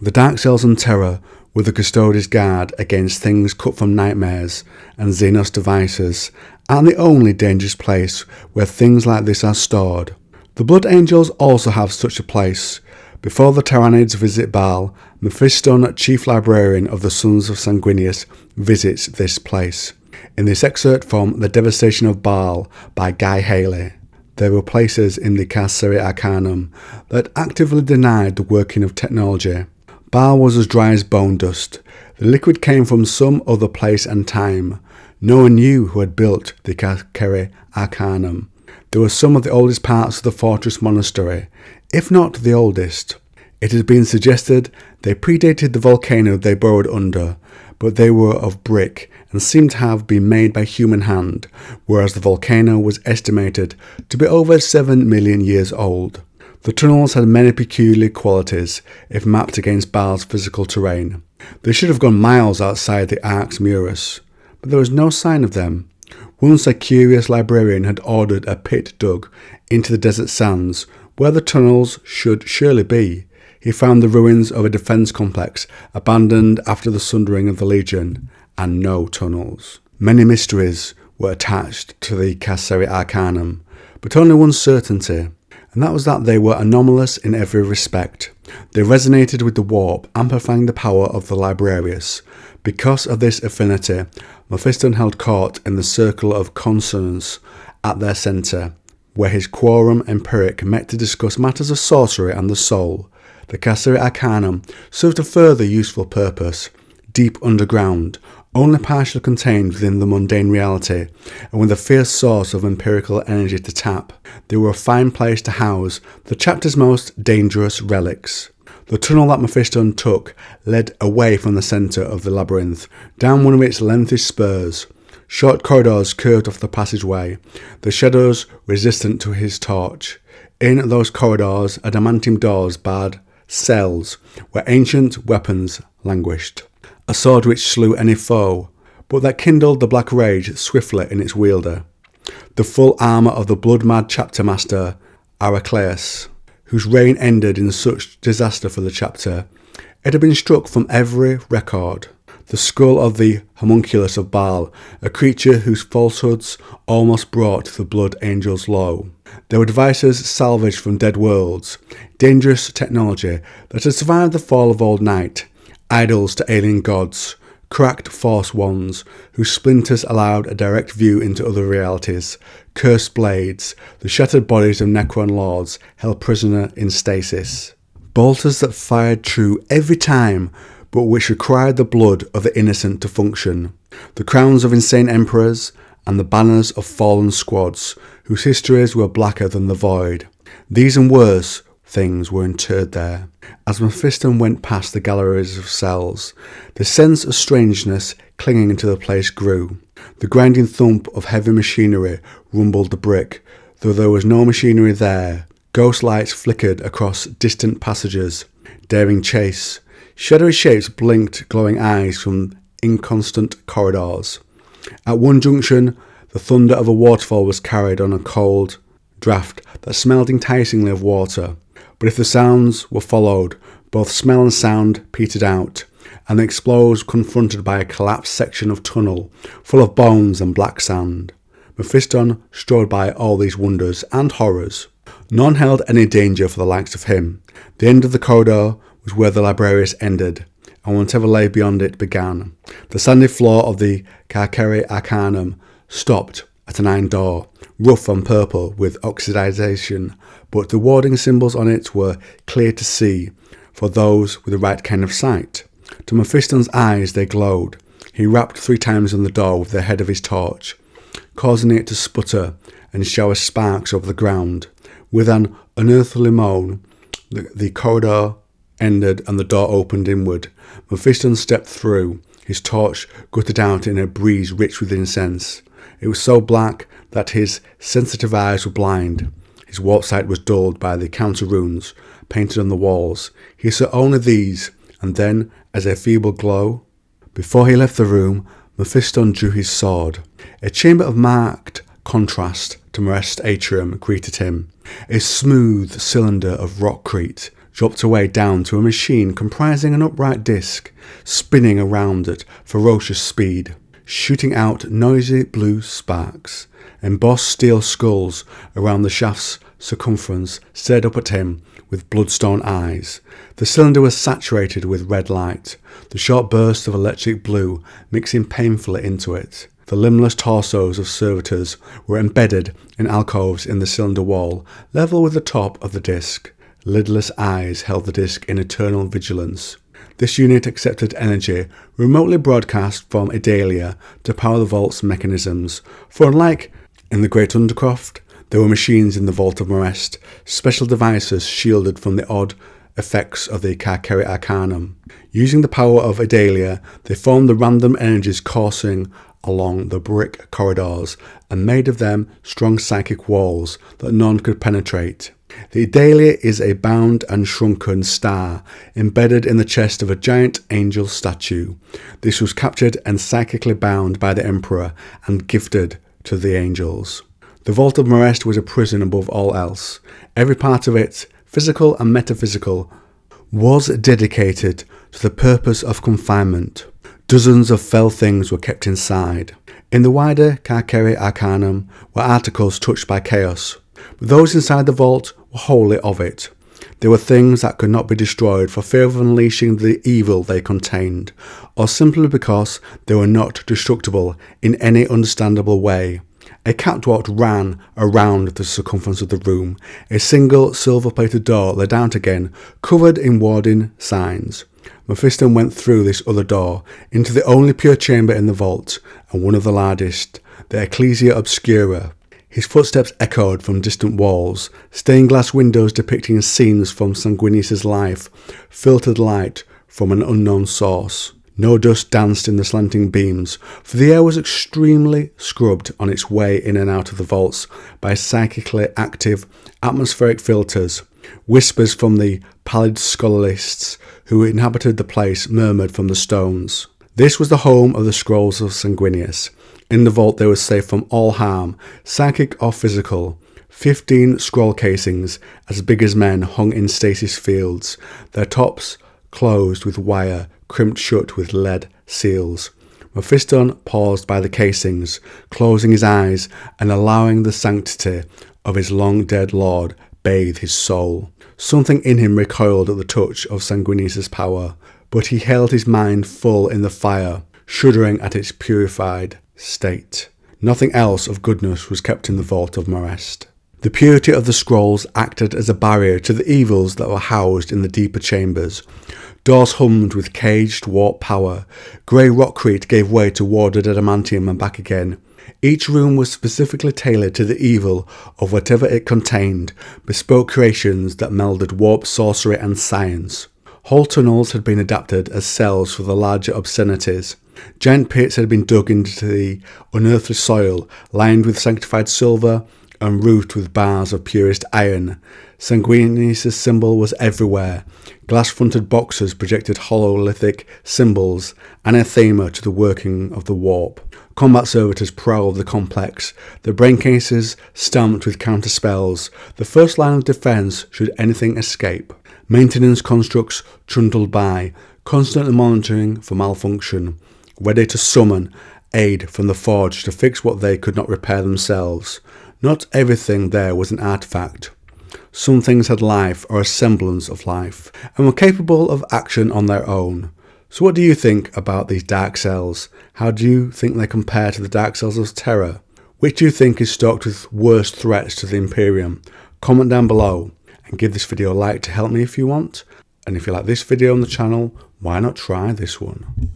The dark cells and terra were the custodes guard against things cut from nightmares and xenos devices, and the only dangerous place where things like this are stored. The blood angels also have such a place. Before the tyranids visit Baal, Mephiston, chief librarian of the sons of Sanguinius, visits this place. In this excerpt from The Devastation of Baal by Guy Haley, there were places in the Carceri Arcanum that actively denied the working of technology. Baal was as dry as bone dust. The liquid came from some other place and time. No one knew who had built the Carceri Arcanum. There were some of the oldest parts of the fortress monastery, if not the oldest. It has been suggested they predated the volcano they burrowed under, but they were of brick and seemed to have been made by human hand, whereas the volcano was estimated to be over 7 million years old. The tunnels had many peculiar qualities if mapped against Baal's physical terrain. They should have gone miles outside the Arx Muris, but there was no sign of them. Once a curious librarian had ordered a pit dug into the desert sands, where the tunnels should surely be. He found the ruins of a defence complex abandoned after the sundering of the Legion, and no tunnels. Many mysteries were attached to the Carceri Arcanum, but only one certainty, and that was that they were anomalous in every respect. They resonated with the warp, amplifying the power of the Librarius. Because of this affinity, Mephiston held court in the circle of consonants at their centre, where his quorum empiric met to discuss matters of sorcery and the soul. The Carceri Arcanum served a further useful purpose. Deep underground, only partially contained within the mundane reality, and with a fierce source of empirical energy to tap, they were a fine place to house the chapter's most dangerous relics. The tunnel that Mephiston took led away from the centre of the labyrinth, down one of its lengthy spurs. Short corridors curved off the passageway, the shadows resistant to his torch. In those corridors, adamantium doors barred cells where ancient weapons languished. A sword which slew any foe, but that kindled the black rage swiftly in its wielder. The full armour of the blood-mad chapter master, Aracleus, whose reign ended in such disaster for the chapter. It had been struck from every record. The skull of the homunculus of Baal, a creature whose falsehoods almost brought the blood angels low. There were devices salvaged from dead worlds, dangerous technology that had survived the fall of old night, idols to alien gods, cracked force wands whose splinters allowed a direct view into other realities, cursed blades, the shattered bodies of Necron lords held prisoner in stasis. Bolters that fired true every time, but which required the blood of the innocent to function. The crowns of insane emperors, and the banners of fallen squads, whose histories were blacker than the void. These and worse things were interred there. As Mephiston went past the galleries of cells, the sense of strangeness clinging to the place grew. The grinding thump of heavy machinery rumbled the brick, though there was no machinery there. Ghost lights flickered across distant passages, daring chase. Shadowy shapes blinked glowing eyes from inconstant corridors. At one junction, the thunder of a waterfall was carried on a cold draught that smelled enticingly of water. But if the sounds were followed, both smell and sound petered out, and the explorer was confronted by a collapsed section of tunnel, full of bones and black sand. Mephiston strode by all these wonders and horrors. None held any danger for the likes of him. The end of the corridor was where the Librarius ended, and whatever lay beyond it began. The sandy floor of the Carceri Arcanum stopped at an iron door, rough and purple with oxidization, but the warding symbols on it were clear to see for those with the right kind of sight. To Mephiston's eyes they glowed. He rapped 3 times on the door with the head of his torch, causing it to sputter and shower sparks over the ground. With an unearthly moan, the corridor ended and the door opened inward. Mephiston stepped through, his torch guttered out in a breeze rich with incense. It was so black that his sensitive eyes were blind. His warp sight was dulled by the counter runes painted on the walls. He saw only these, and then, as a feeble glow. Before he left the room, Mephiston drew his sword. A chamber of marked contrast to Morest's atrium greeted him. A smooth cylinder of rockcrete, dropped away down to a machine comprising an upright disc, spinning around at ferocious speed, shooting out noisy blue sparks. Embossed steel skulls around the shaft's circumference stared up at him with bloodstone eyes. The cylinder was saturated with red light, the short bursts of electric blue mixing painfully into it. The limbless torsos of servitors were embedded in alcoves in the cylinder wall, level with the top of the disc. Lidless eyes held the disc in eternal vigilance. This unit accepted energy remotely broadcast from Idalia to power the vault's mechanisms, for unlike in the Great Undercroft, there were machines in the Vault of Morest, special devices shielded from the odd effects of the Carceri Arcanum. Using the power of Idalia, they formed the random energies coursing along the brick corridors and made of them strong psychic walls that none could penetrate. The Idalia is a bound and shrunken star embedded in the chest of a giant angel statue. This was captured and psychically bound by the Emperor and gifted to the angels. The Vault of Morest was a prison above all else. Every part of it, physical and metaphysical, was dedicated to the purpose of confinement. Dozens of fell things were kept inside. In the wider Carceri Arcanum were articles touched by chaos, but those inside the vault were wholly of it. They were things that could not be destroyed for fear of unleashing the evil they contained, or simply because they were not destructible in any understandable way. A catwalk ran around the circumference of the room. A single silver-plated door led out again, covered in warding signs. Mephiston went through this other door, into the only pure chamber in the vault, and one of the largest, the Ecclesia Obscura. His footsteps echoed from distant walls. Stained glass windows depicting scenes from Sanguinius' life filtered light from an unknown source. No dust danced in the slanting beams, for the air was extremely scrubbed on its way in and out of the vaults by psychically active atmospheric filters. Whispers from the pallid scholarists who inhabited the place murmured from the stones. This was the home of the scrolls of Sanguinius. In the vault they were safe from all harm, psychic or physical. 15 scroll casings, as big as men, hung in stasis fields, their tops closed with wire, crimped shut with lead seals. Mephiston paused by the casings, closing his eyes and allowing the sanctity of his long-dead lord bathe his soul. Something in him recoiled at the touch of Sanguinius' power, but he held his mind full in the fire, shuddering at its purified state. Nothing else of goodness was kept in the Vault of Morest. The purity of the scrolls acted as a barrier to the evils that were housed in the deeper chambers. Doors hummed with caged warp power. Grey rockcrete gave way to warded adamantium and back again. Each room was specifically tailored to the evil of whatever it contained, bespoke creations that melded warp, sorcery and science. Whole tunnels had been adapted as cells for the larger obscenities. Giant pits had been dug into the unearthly soil, lined with sanctified silver and roofed with bars of purest iron. Sanguinius' symbol was everywhere. Glass-fronted boxes projected hololithic symbols, anathema to the working of the warp. Combat servitors prowled the complex, their brain cases stamped with counter-spells, the first line of defence should anything escape. Maintenance constructs trundled by, constantly monitoring for malfunction, ready to summon aid from the forge to fix what they could not repair themselves. Not everything there was an artifact. Some things had life or a semblance of life, and were capable of action on their own. So what do you think about these dark cells? How do you think they compare to the dark cells of Terra? Which do you think is stocked with worse threats to the Imperium? Comment down below, and give this video a like to help me if you want. And if you like this video on the channel, why not try this one?